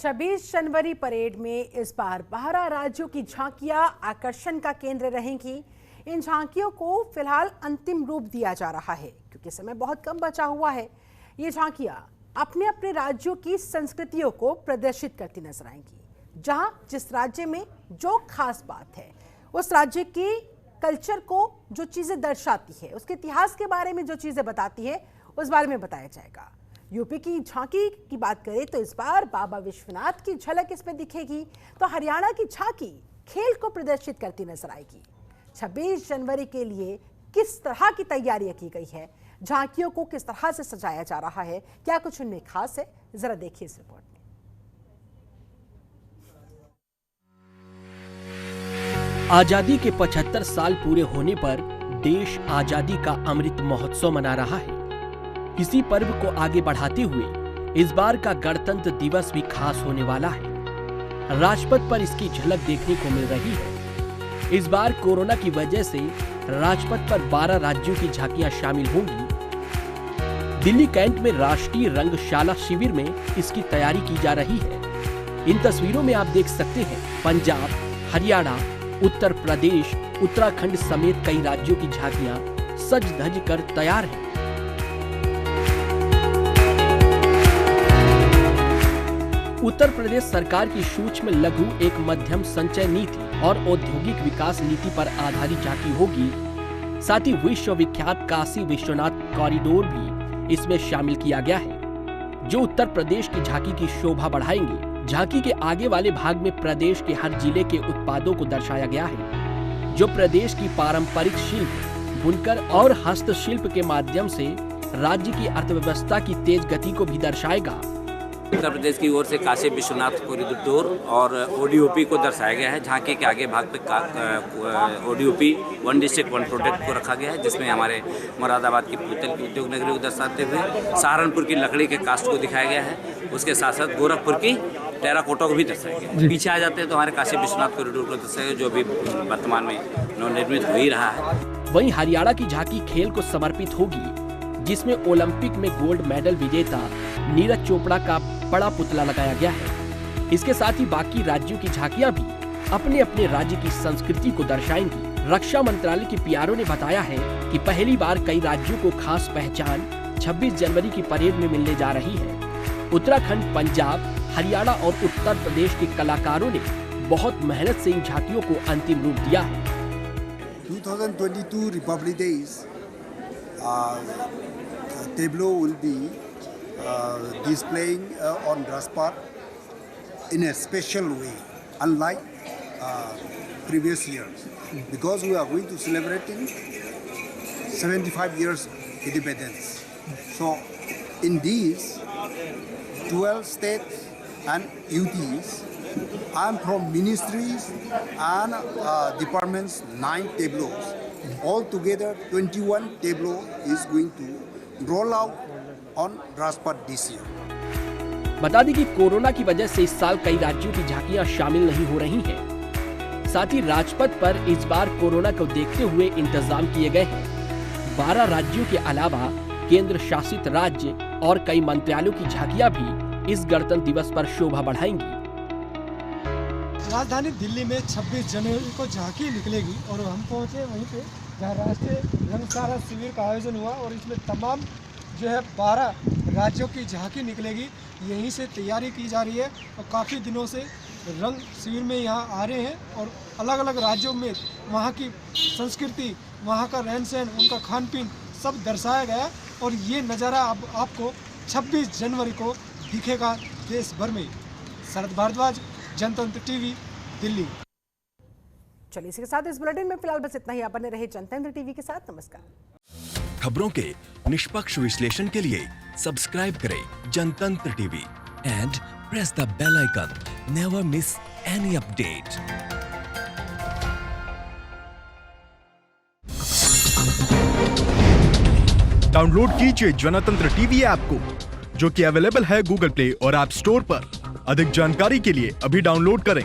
26 जनवरी parade में इस बार 12 राज्यों की झांकियां आकर्षण का केंद्र रहेंगी। इन झांकियों को फिलहाल अंतिम रूप दिया जा रहा है क्योंकि समय बहुत कम बचा हुआ है। ये झांकियां अपने अपने राज्यों की संस्कृतियों को प्रदर्शित करती नजर आएंगी। जहां जिस राज्य में जो खास बात है, उस राज्य की कल्चर को जो चीजें दर्शाती है, उसके इतिहास के बारे में जो चीजें बताती है, उस बारे में बताया जाएगा। यूपी की झांकी की बात करें तो इस बार बाबा विश्वनाथ की झलक इसमें दिखेगी, तो हरियाणा की झांकी खेल को प्रदर्शित करती नजर आएगी। 26 जनवरी के लिए किस तरह की तैयारियां की गई है, झांकियों को किस तरह से सजाया जा रहा है, क्या कुछ उनमें खास है, जरा देखिए इस रिपोर्ट में। आजादी के 75 साल पूरे होने पर देश आजादी का अमृत महोत्सव मना रहा है। इसी पर्व को आगे बढ़ाते हुए इस बार का गणतंत्र दिवस भी खास होने वाला है। राजपथ पर इसकी झलक देखने को मिल रही है। इस बार कोरोना की वजह से राजपथ पर 12 राज्यों की झांकियां शामिल होंगी। दिल्ली कैंट में राष्ट्रीय रंगशाला शिविर में इसकी तैयारी की जा रही है। इन तस्वीरों में आप देख सकते हैं पंजाब, हरियाणा, उत्तर प्रदेश, उत्तराखंड समेत कई राज्यों की झांकियां सज धज कर तैयार हैं। उत्तर प्रदेश सरकार की सूक्ष्म लघु एक मध्यम संचय नीति और औद्योगिक विकास नीति पर आधारित झांकी होगी। साथ ही विश्व विख्यात काशी विश्वनाथ कॉरिडोर भी इसमें शामिल किया गया है, जो उत्तर प्रदेश की झांकी की शोभा बढ़ाएंगे। झांकी के आगे वाले भाग में प्रदेश के हर जिले के उत्पादों को दर्शाया गया है, जो प्रदेश की पारंपरिक शिल्प, बुनकर और हस्तशिल्प के माध्यम से राज्य की अर्थव्यवस्था की तेज गति को भी दर्शाएगा। उत्तर प्रदेश की ओर से काशी विश्वनाथ कॉरिडोर और ओडीओपी को दर्शाया गया है। झांकी के आगे भाग पे ODOP one district one product को रखा गया है, जिसमें हमारे मुरादाबाद की पीतल की उद्योग नगरी को दर्शाते हुए सहारनपुर की लकड़ी के कास्ट को दिखाया गया है। उसके साथ साथ गोरखपुर की टेराकोटा को भी दर्शाया गया। पीछे आ जाते हैं तो हमारे काशी विश्वनाथ कॉरिडोर को दर्शाया गया, जो भी वर्तमान में नवनिर्मित हो ही रहा है। वहीं हरियाणा की झांकी खेल को समर्पित होगी, जिसमें ओलंपिक में गोल्ड मेडल विजेता नीरज चोपड़ा का बड़ा पुतला लगाया गया है। इसके साथ ही बाकी राज्यों की झांकियां भी अपने अपने राज्य की संस्कृति को दर्शाएंगी। रक्षा मंत्रालय के पीआरओ ने बताया है कि पहली बार कई राज्यों को खास पहचान 26 जनवरी की परेड में मिलने जा रही है। उत्तराखंड, पंजाब, हरियाणा और उत्तर प्रदेश के कलाकारों ने बहुत मेहनत से इन झांकियों को अंतिम रूप दिया है। 2022 Republic Days tableau will be displaying on Rajpath in a special way, unlike previous years, because we are going to celebrating 75 years independence. So in these 12 states and UTs and from ministries and departments 9 tableaus. Altogether 21 tableau is going to roll out on Rajpath this year. बता दें कि corona की वजह से इस साल कई राज्यों की झांकियां शामिल नहीं हो रही हैं। साथ ही राजपथ पर इस बार कोरोना को देखते हुए इंतजाम किए गए हैं। 12 राज्यों के अलावा केंद्र शासित राज्य और कई मंत्रालयों की झांकियां भी इस गणतंत्र दिवस पर शोभा बढ़ाएंगी। राजधानी दिल्ली में 26 जनवरी को झांकी निकलेगी और हम पहुंचे वहीं पे जहां राष्ट्रीय रंगशाला शिविर का आयोजन हुआ और इसमें तमाम जो है 12 राज्यों की झांकी निकलेगी। यहीं से तैयारी की जा रही है और काफ़ी दिनों से रंग शिविर में यहाँ आ रहे हैं और अलग अलग राज्यों में वहाँ की संस्कृति, वहाँ का रहन सहन, उनका खान पीन सब दर्शाया गया और ये नज़ारा अब आपको 26 जनवरी को दिखेगा देश भर में। शरद भारद्वाज, जनतंत्र टीवी, दिल्ली। चलिए इसके साथ इस बुलेटिन में फिलहाल बस इतना ही। आप बने रहे जनतंत्र टीवी के साथ। नमस्कार। खबरों के निष्पक्ष विश्लेषण के लिए सब्सक्राइब करें Jantantra TV and press the bell icon. Never miss any update. Download कीजिए जनतंत्र टीवी ऐप को, जो कि अवेलेबल है गूगल प्ले और ऐप स्टोर पर। अधिक जानकारी के लिए अभी डाउनलोड करें।